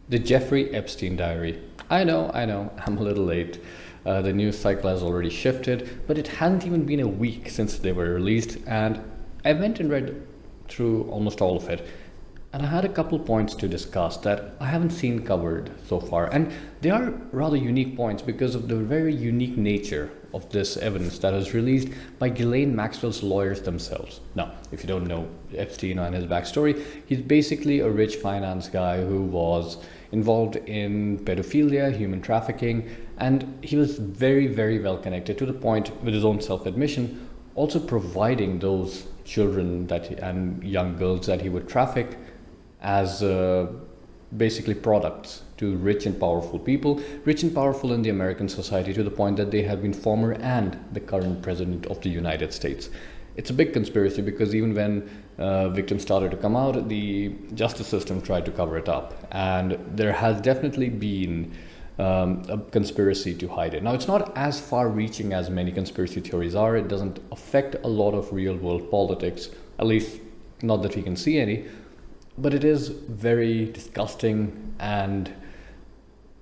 The Jeffrey Epstein diary. I know, I'm a little late. The news cycle has already shifted, but it hasn't even been a week since they were released, and I went and read through almost all of it. And I had a couple points to discuss that I haven't seen covered so far. And they are rather unique points because of the very unique nature of this evidence that was released by Ghislaine Maxwell's lawyers themselves. Now, if you don't know Epstein and his backstory, he's basically a rich finance guy who was involved in pedophilia, human trafficking, and he was very, very well connected to the point, with his own self admission, also providing those children and young girls that he would traffic as basically products to rich and powerful people, rich and powerful in the American society, to the point that they have been former and the current president of the United States. It's a big conspiracy because even when victims started to come out, the justice system tried to cover it up. And there has definitely been a conspiracy to hide it. Now, it's not as far reaching as many conspiracy theories are. It doesn't affect a lot of real world politics, at least not that we can see any. But it is very disgusting, and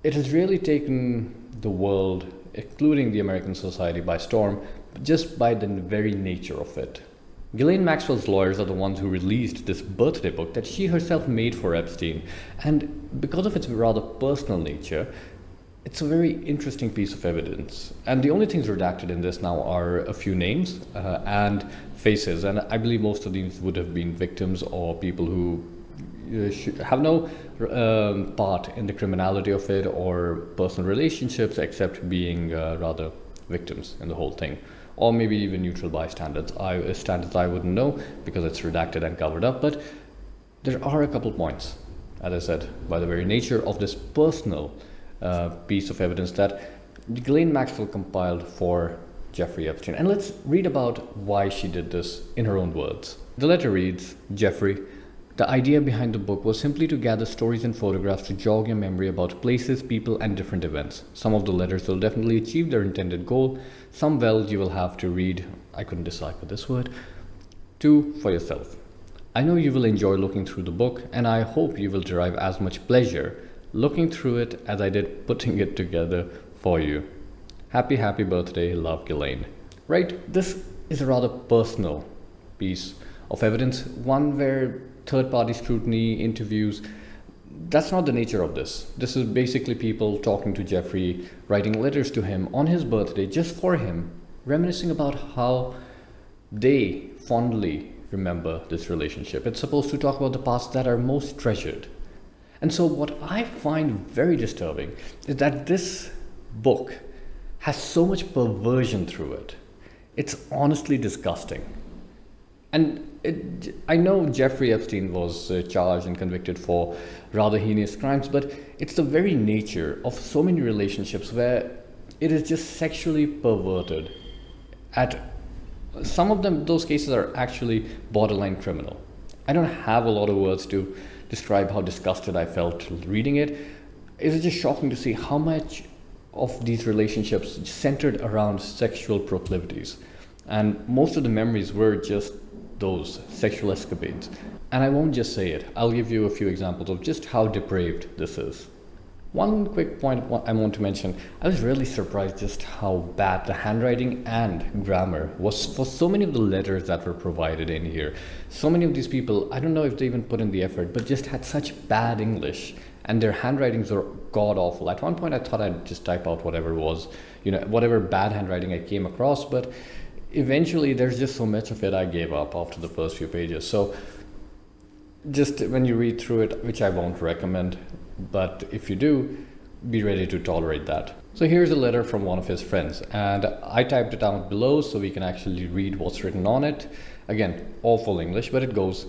it has really taken the world, including the American society, by storm, just by the very nature of it. Ghislaine Maxwell's lawyers are the ones who released this birthday book that she herself made for Epstein, and because of its rather personal nature, it's a very interesting piece of evidence. And the only things redacted in this now are a few names and faces, and I believe most of these would have been victims or people who have no part in the criminality of it or personal relationships, except being rather victims in the whole thing, or maybe even neutral bystanders. Standards I wouldn't know because it's redacted and covered up, but there are a couple points, as I said, by the very nature of this personal piece of evidence that Ghislaine Maxwell compiled for Jeffrey Epstein. And let's read about why she did this in her own words. The letter reads, Jeffrey, the idea behind the book was simply to gather stories and photographs to jog your memory about places, people, and different events. Some of the letters will definitely achieve their intended goal. Some, well, you will have to read, I couldn't decipher this word, to for yourself. I know you will enjoy looking through the book, and I hope you will derive as much pleasure looking through it as I did putting it together for you. Happy birthday, love, Ghislaine. Right? This is a rather personal piece of evidence, one where third-party scrutiny, interviews, that's not the nature of this. This is basically people talking to Jeffrey, writing letters to him on his birthday just for him, reminiscing about how they fondly remember this relationship. It's supposed to talk about the parts that are most treasured. And so what I find very disturbing is that this book has so much perversion through it. It's honestly disgusting. And I know Jeffrey Epstein was charged and convicted for rather heinous crimes, but it's the very nature of so many relationships where it is just sexually perverted. At some of them, those cases are actually borderline criminal. I don't have a lot of words to describe how disgusted I felt reading it. It was just shocking to see how much of these relationships centered around sexual proclivities. And most of the memories were just those sexual escapades. And I won't just say it, I'll give you a few examples of just how depraved this is. One quick point I want to mention, I was really surprised just how bad the handwriting and grammar was for so many of the letters that were provided in here. So many of these people, I don't know if they even put in the effort, but just had such bad English, and their handwritings were god awful. At one point I thought I'd just type out whatever was, whatever bad handwriting I came across, but eventually there's just so much of it I gave up after the first few pages. So just when you read through it, which I won't recommend, but if you do, be ready to tolerate that. So here's a letter from one of his friends, and I typed it out below so we can actually read what's written on it. Again, awful English, but it goes,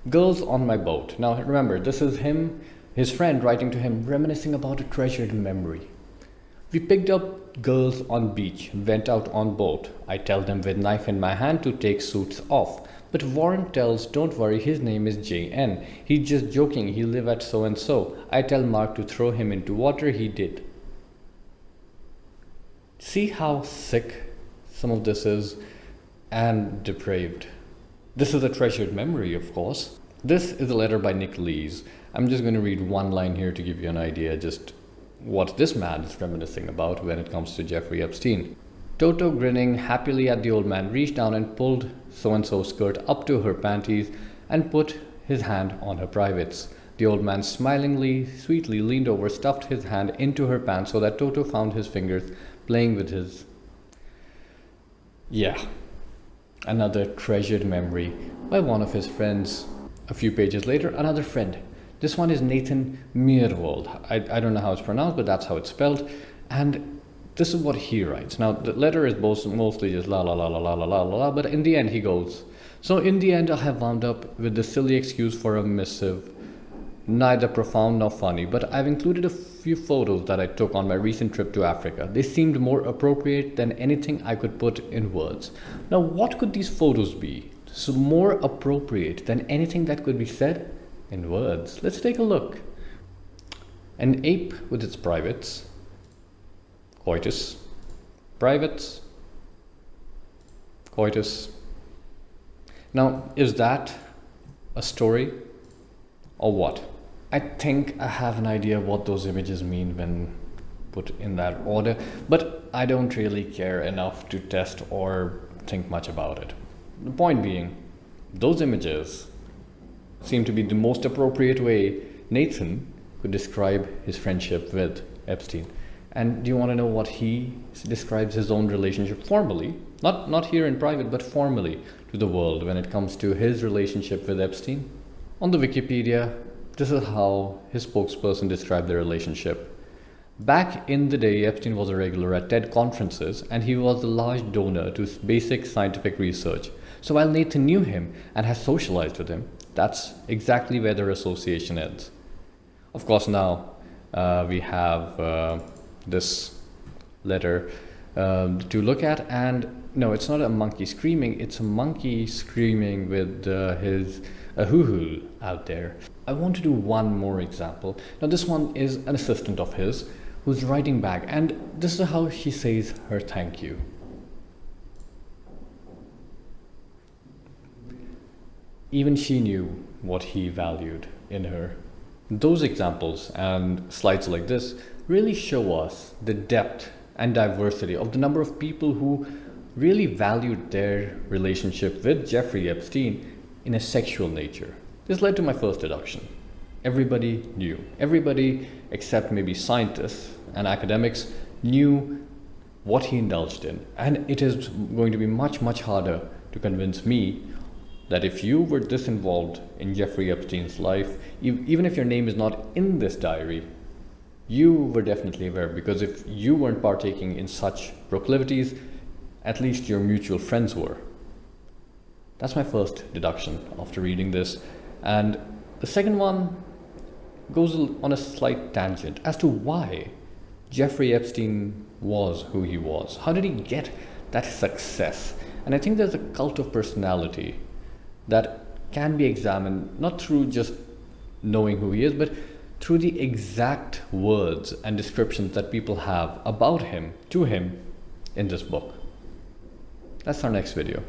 "Girls on my boat." Now remember, this is him, his friend writing to him, reminiscing about a treasured memory. "We picked up girls on beach, went out on boat. I tell them with knife in my hand to take suits off. But Warren tells, don't worry, his name is J.N. He's just joking, he live at so-and-so. I tell Mark to throw him into water, he did." See how sick some of this is and depraved. This is a treasured memory, of course. This is a letter by Nick Lees. I'm just going to read one line here to give you an idea just what this man is reminiscing about when it comes to Jeffrey Epstein. Toto, grinning happily at the old man, reached down and pulled so-and-so's skirt up to her panties and put his hand on her privates. The old man smilingly, sweetly leaned over, stuffed his hand into her pants so that Toto found his fingers playing with his... Yeah, another treasured memory by one of his friends. A few pages later, another friend. This one is Nathan Myhrvold. I don't know how it's pronounced, but that's how it's spelled. And this is what he writes. Now, the letter is mostly just la la la la la la la la, but in the end he goes, so in the end I have wound up with the silly excuse for a missive, neither profound nor funny, but I've included a few photos that I took on my recent trip to Africa. They seemed more appropriate than anything I could put in words. Now, what could these photos be? So more appropriate than anything that could be said in words. Let's take a look. An ape with its privates. Coitus. Privates. Coitus. Now, is that a story or what? I think I have an idea of what those images mean when put in that order, but I don't really care enough to test or think much about it. The point being, those images seem to be the most appropriate way Nathan could describe his friendship with Epstein. And do you want to know what he describes his own relationship formally, not here in private, but formally to the world when it comes to his relationship with Epstein? On the Wikipedia, this is how his spokesperson described their relationship. Back in the day, Epstein was a regular at TED conferences and he was a large donor to basic scientific research. So while Nathan knew him and has socialized with him, that's exactly where their association ends. Of course, now we have this letter to look at, and no, it's not a monkey screaming, it's a monkey screaming with his hoo-hoo out there. I want to do one more example. Now this one is an assistant of his who's writing back, and this is how she says her thank you. Even she knew what he valued in her. Those examples and slides like this really show us the depth and diversity of the number of people who really valued their relationship with Jeffrey Epstein in a sexual nature. This led to my first deduction. Everybody knew. Everybody except maybe scientists and academics knew what he indulged in. And it is going to be much, much harder to convince me that if you were this involved in Jeffrey Epstein's life, even if your name is not in this diary, you were definitely aware, because if you weren't partaking in such proclivities, at least your mutual friends were. That's my first deduction after reading this. And the second one goes on a slight tangent as to why Jeffrey Epstein was who he was. How did he get that success? And I think there's a cult of personality that can be examined not through just knowing who he is, but through the exact words and descriptions that people have about him, to him, in this book. That's our next video.